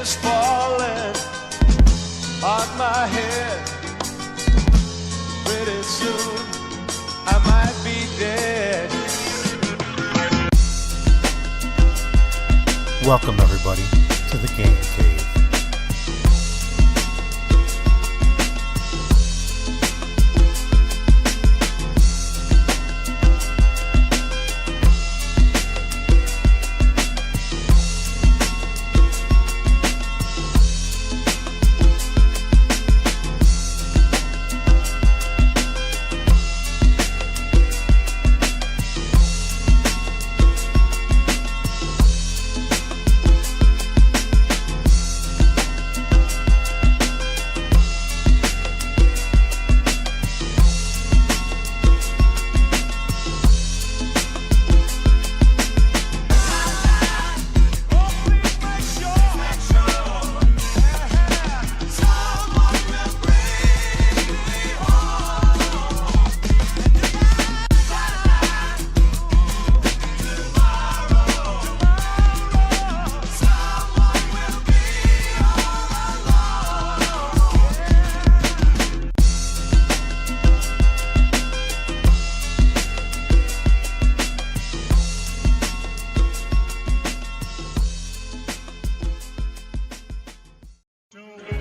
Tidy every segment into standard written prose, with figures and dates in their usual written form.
is falling on my head. Pretty soon I might be dead. Welcome everybody to the Game Cave.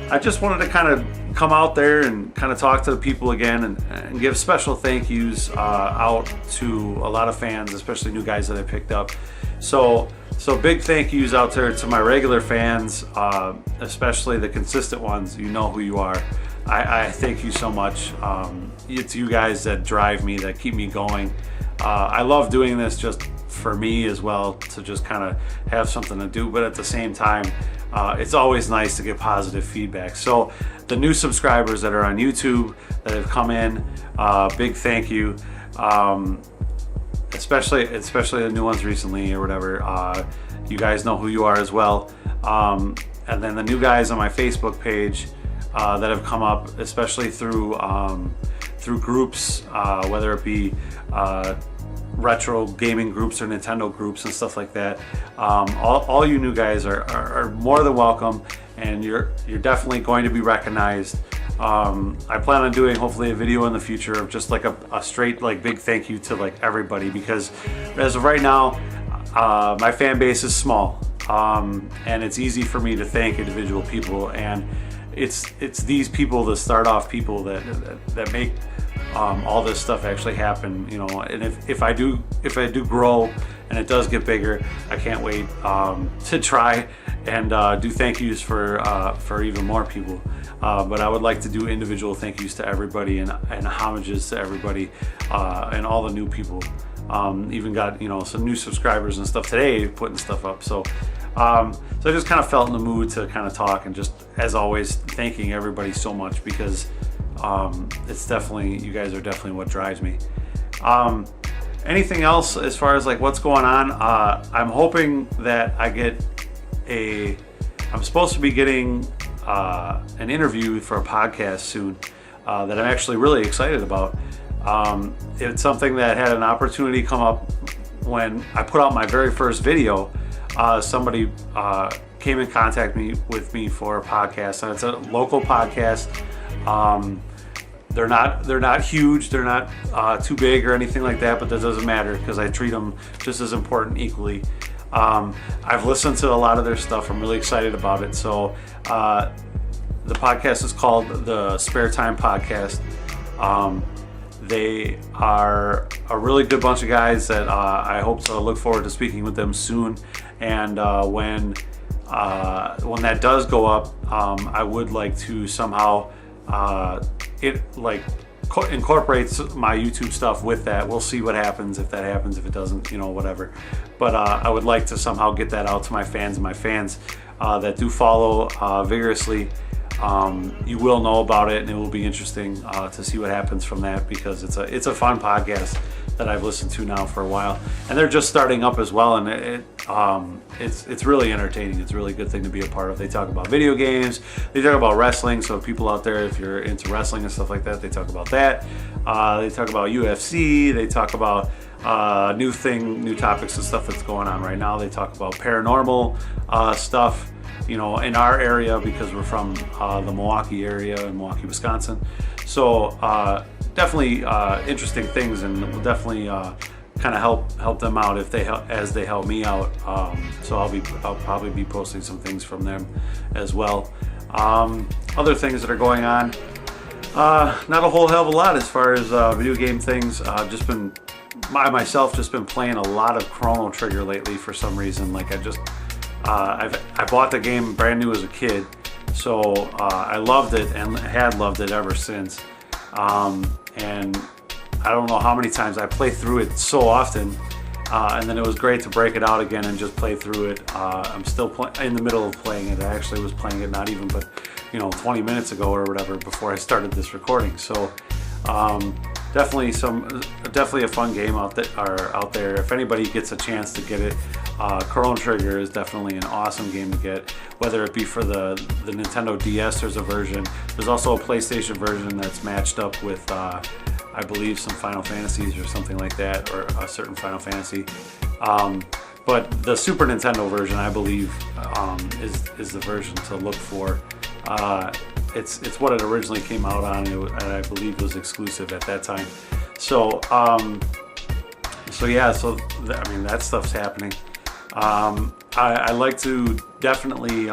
I just wanted to kind of come out there and kind of talk to the people again and give special thank yous out to a lot of fans, especially new guys that I picked up. So big thank yous out there to my regular fans, especially the consistent ones. You know who you are. I thank you so much. It's you guys that drive me, that keep me going. I love doing this just for me as well, to just kind of have something to do, but at the same time, it's always nice to get positive feedback. So the new subscribers that are on YouTube that have come in, big thank you. Especially the new ones recently or whatever. You guys know who you are as well. And then the new guys on my Facebook page that have come up, especially through groups, whether it be retro gaming groups or Nintendo groups and stuff like that. All you new guys are more than welcome, and you're definitely going to be recognized. I plan on doing hopefully a video in the future of just like a straight like big thank you to like everybody, because as of right now, my fan base is small, and it's easy for me to thank individual people, and it's these people, the start off people that make all this stuff actually happen, you know. And if I do grow and it does get bigger, I can't wait to try and do thank yous for even more people. But I would like to do individual thank yous to everybody and homages to everybody and all the new people. Even got, you know, some new subscribers and stuff today putting stuff up. So I just kind of felt in the mood to kind of talk, and just as always thanking everybody so much, because it's definitely, you guys are definitely what drives me. Anything else as far as like what's going on? I'm hoping that I'm supposed to be getting an interview for a podcast soon that I'm actually really excited about. It's something that had an opportunity come up when I put out my very first video. Somebody came in contact with me for a podcast, and it's a local podcast. They're not huge, they're not too big or anything like that, but that doesn't matter because I treat them just as important equally. I've listened to a lot of their stuff. I'm really excited about it. So the podcast is called the Spare Time Podcast. They are a really good bunch of guys that I hope to look forward to speaking with them soon. And when that does go up, I would like to somehow it like incorporates my YouTube stuff with that. We'll see what happens, if that happens, if it doesn't, you know, whatever. But I would like to somehow get that out to my fans, and my fans that do follow vigorously. You will know about it, and it will be interesting to see what happens from that, because it's a fun podcast that I've listened to now for a while, and they're just starting up as well, and it's really entertaining. It's a really good thing to be a part of. They talk about video games, they talk about wrestling, so people out there, if you're into wrestling and stuff like that, they talk about that. They talk about UFC, they talk about new topics and stuff that's going on right now. They talk about paranormal stuff. you know, in our area, because we're from the Milwaukee area in Milwaukee, Wisconsin. So definitely interesting things, and will definitely kind of help them out if as they help me out. So I'll probably be posting some things from them as well. Other things that are going on, not a whole hell of a lot as far as video game things. Just been just been playing a lot of Chrono Trigger lately for some reason. Like I bought the game brand new as a kid, so I loved it and had loved it ever since. And I don't know how many times I play through it so often, and then it was great to break it out again and just play through it. I'm still in the middle of playing it. I actually was playing it not even but 20 minutes ago or whatever before I started this recording. So definitely a fun game out there. If anybody gets a chance to get it, Chrono Trigger is definitely an awesome game to get, whether it be for the Nintendo DS. There's a version. There's also a PlayStation version that's matched up with I believe some Final Fantasies or something like that, or a certain Final Fantasy. But the Super Nintendo version, I believe, is the version to look for. It's what it originally came out on, and I believe was exclusive at that time. So yeah, that stuff's happening. I like to definitely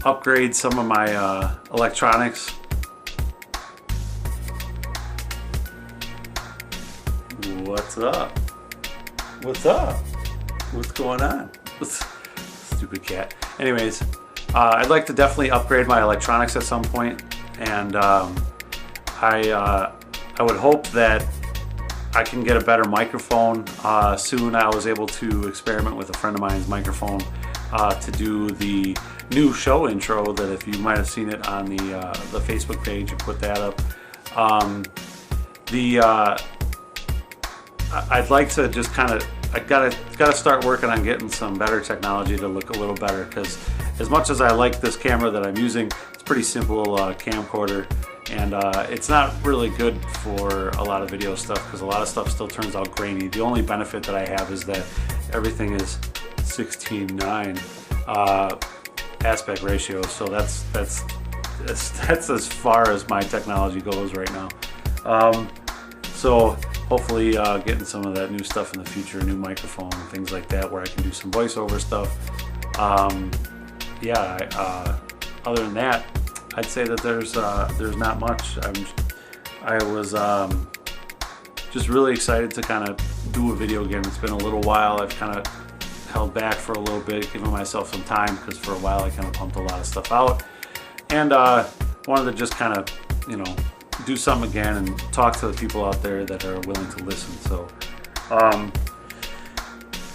upgrade some of my electronics. What's up? What's going on? Stupid cat. Anyways, I'd like to definitely upgrade my electronics at some point, and I would hope that I can get a better microphone soon. I was able to experiment with a friend of mine's microphone to do the new show intro. That if you might have seen it on the Facebook page, you put that up. I'd like to just I gotta start working on getting some better technology to look a little better, because as much as I like this camera that I'm using, it's pretty simple camcorder, and it's not really good for a lot of video stuff because a lot of stuff still turns out grainy. The only benefit that I have is that everything is 16:9 aspect ratio, so that's as far as my technology goes right now. So hopefully getting some of that new stuff in the future, new microphone and things like that, where I can do some voiceover stuff. Other than that, I'd say that there's not much. I was just really excited to kind of do a video again. It's been a little while. I've kind of held back for a little bit, giving myself some time, because for a while I kind of pumped a lot of stuff out, and wanted to just kind of do something again and talk to the people out there that are willing to listen.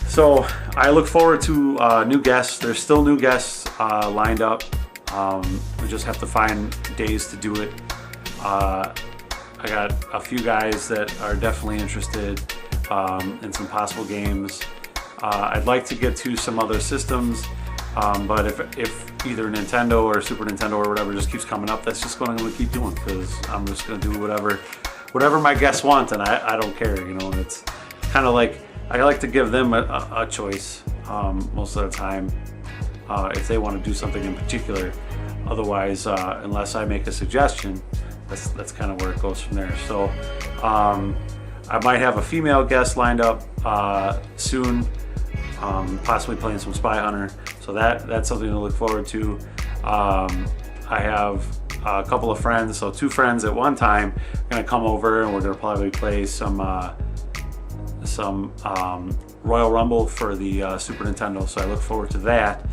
So I look forward to new guests. There's still new guests lined up. We just have to find days to do it. I got a few guys that are definitely interested in some possible games. I'd like to get to some other systems, but if either Nintendo or Super Nintendo or whatever just keeps coming up, that's just what I'm going to keep doing, because I'm just going to do whatever my guests want, and I don't care. It's kind of like I like to give them a choice most of the time if they want to do something in particular. Otherwise, unless I make a suggestion, that's kind of where it goes from there. So I might have a female guest lined up soon, possibly playing some Spy Hunter. So that's something to look forward to. I have a couple of friends, so 2 friends at one time, going to come over, and we're going to probably play some Royal Rumble for the Super Nintendo. So I look forward to that.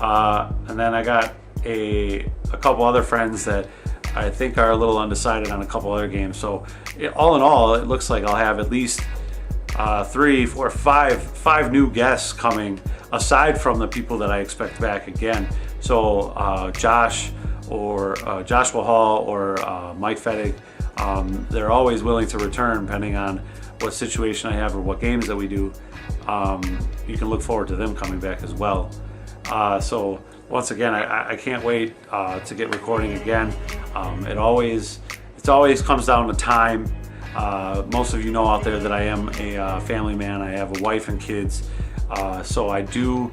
And then I got a couple other friends that I think are a little undecided on a couple other games. So all in all, it looks like I'll have at least 3, 4, 5 new guests coming, aside from the people that I expect back again. So Joshua Hall or Mike Fettig, they're always willing to return depending on what situation I have or what games that we do. You can look forward to them coming back as well. So once again, I can't wait to get recording again. It always comes down to time. Most of you know out there that I am a family man. I have a wife and kids, so I do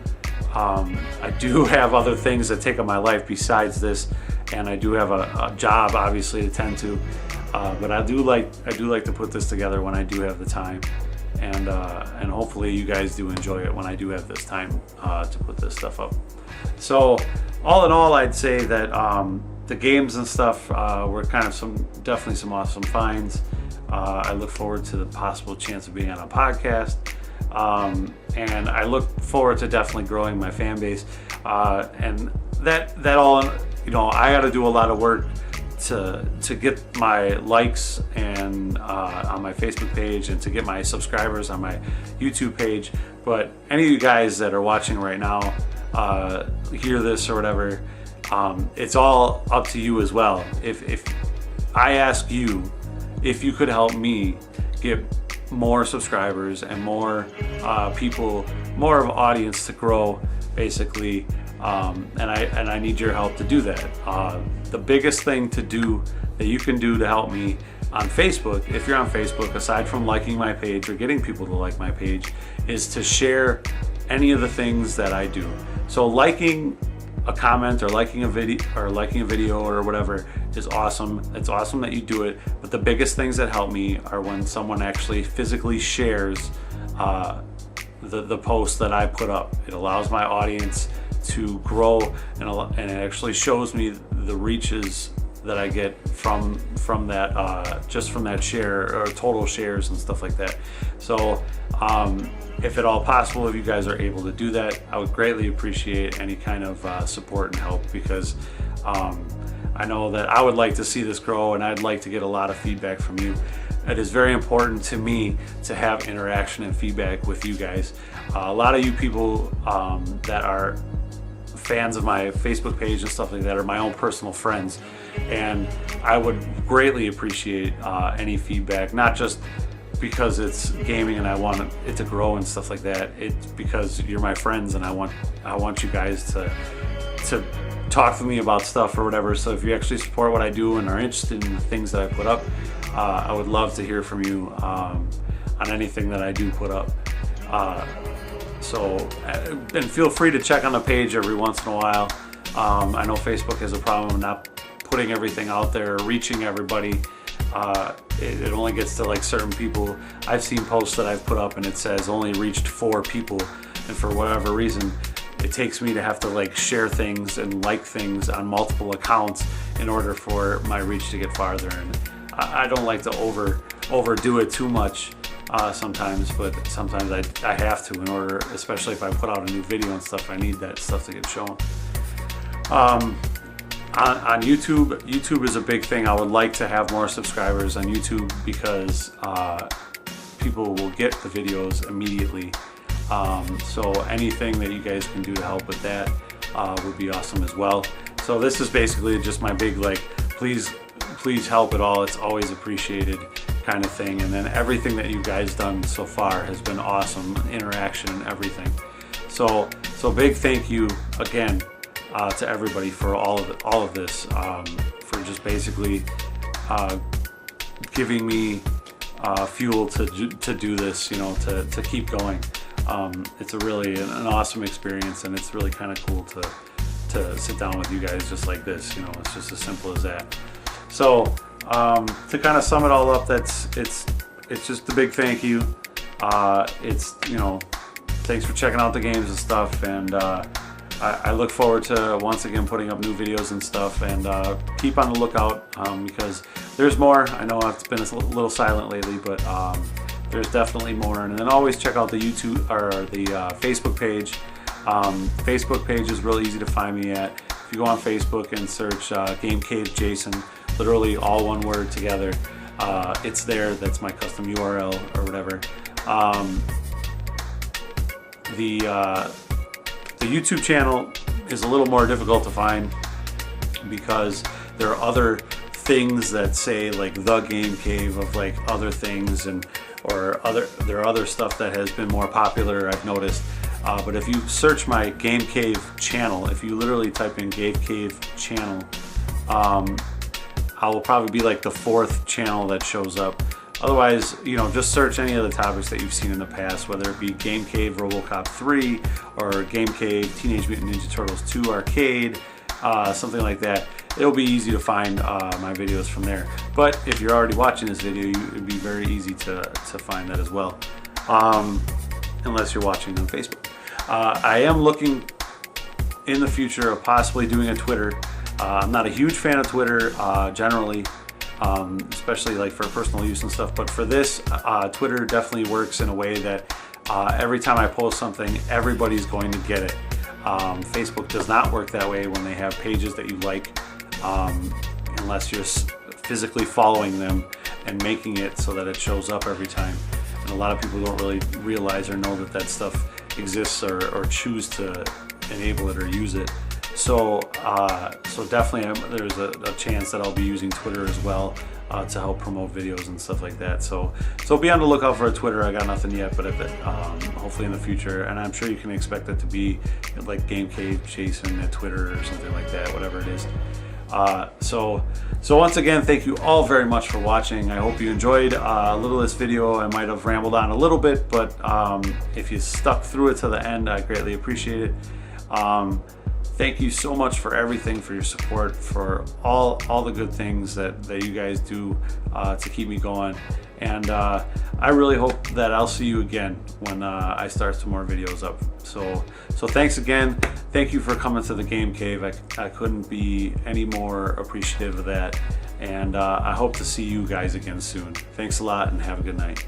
I do have other things that take up my life besides this, and I do have a job obviously to tend to. But I do like to put this together when I do have the time, and hopefully you guys do enjoy it when I do have this time to put this stuff up. So all in all, I'd say that the games and stuff were kind of definitely some awesome finds. I look forward to the possible chance of being on a podcast, and I look forward to definitely growing my fan base. And that all, I got to do a lot of work to get my likes and on my Facebook page, and to get my subscribers on my YouTube page. But any of you guys that are watching right now, hear this or whatever, it's all up to you as well. If I ask you if you could help me get more subscribers and more people, more of an audience to grow, basically, and I need your help to do that. The biggest thing to do that you can do to help me on Facebook, if you're on Facebook, aside from liking my page or getting people to like my page, is to share any of the things that I do. So liking a comment or liking a video or whatever is awesome. It's awesome that you do it, but the biggest things that help me are when someone actually physically shares the post that I put up. It allows my audience to grow, and it actually shows me the reaches that I get from that, just from that share or total shares and stuff like that. So if at all possible, if you guys are able to do that, I would greatly appreciate any kind of support and help, because I know that I would like to see this grow, and I'd like to get a lot of feedback from you. It is very important to me to have interaction and feedback with you guys. A lot of you people that are fans of my Facebook page and stuff like that are my own personal friends, and I would greatly appreciate any feedback, not just because it's gaming and I want it to grow and stuff like that. It's because you're my friends, and I want you guys to talk to me about stuff or whatever. So if you actually support what I do and are interested in the things that I put up, I would love to hear from you on anything that I do put up. And feel free to check on the page every once in a while. I know Facebook has a problem with not putting everything out there, reaching everybody. It only gets to like certain people. I've seen posts that I've put up and it says only reached 4 people, and for whatever reason, it takes me to have to like share things and like things on multiple accounts in order for my reach to get farther. And I don't like to overdo it too much sometimes, but sometimes I have to, in order, especially if I put out a new video and stuff, I need that stuff to get shown. On YouTube is a big thing. I would like to have more subscribers on YouTube, because people will get the videos immediately. So anything that you guys can do to help with that would be awesome as well. So this is basically just my big, like, please help at all. It's always appreciated kind of thing. And then everything that you guys done so far has been awesome, interaction and everything. So big thank you again to everybody for all of this, for just basically giving me fuel to do this, to keep going. It's really an awesome experience, and it's really kind of cool to sit down with you guys just like this. It's just as simple as that. So to kind of sum it all up, it's just a big thank you. Thanks for checking out the games and stuff, and I look forward to once again putting up new videos and stuff, and keep on the lookout, because there's more. I know I've been a little silent lately, but there's definitely more. And then always check out the YouTube or the Facebook page. Facebook page is really easy to find me at. If you go on Facebook and search Game Cave Jason, literally all one word together, it's there. That's my custom URL or whatever. The YouTube channel is a little more difficult to find, because there are other things that say like The Game Cave of like other things, there are other stuff that has been more popular, I've noticed. But if you search my Game Cave channel, if you literally type in Game Cave channel, I will probably be like the 4th channel that shows up. Otherwise, you know, just search any of the topics that you've seen in the past, whether it be Game Cave RoboCop 3 or Game Cave Teenage Mutant Ninja Turtles 2 Arcade, something like that. It'll be easy to find my videos from there. But if you're already watching this video, it'd be very easy to find that as well, unless you're watching on Facebook. I am looking in the future of possibly doing a Twitter. I'm not a huge fan of Twitter generally, especially like for personal use and stuff, but for this, Twitter definitely works in a way that every time I post something, everybody's going to get it. Facebook does not work that way when they have pages that you like, unless you're physically following them and making it so that it shows up every time. And a lot of people don't really realize or know that that stuff exists or choose to enable it or use it. So definitely there's a chance that I'll be using Twitter as well to help promote videos and stuff like that. So be on the lookout for a Twitter. I got nothing yet, but hopefully in the future, and I'm sure you can expect it to be like Game Cave Jason at Twitter or something like that, whatever it is. So once again, thank you all very much for watching. I hope you enjoyed a little of this video. I might have rambled on a little bit, but if you stuck through it to the end, I greatly appreciate it. Thank you so much for everything, for your support, for all the good things that you guys do to keep me going. And I really hope that I'll see you again when I start some more videos up. So thanks again. Thank you for coming to the Game Cave. I couldn't be any more appreciative of that. And I hope to see you guys again soon. Thanks a lot and have a good night.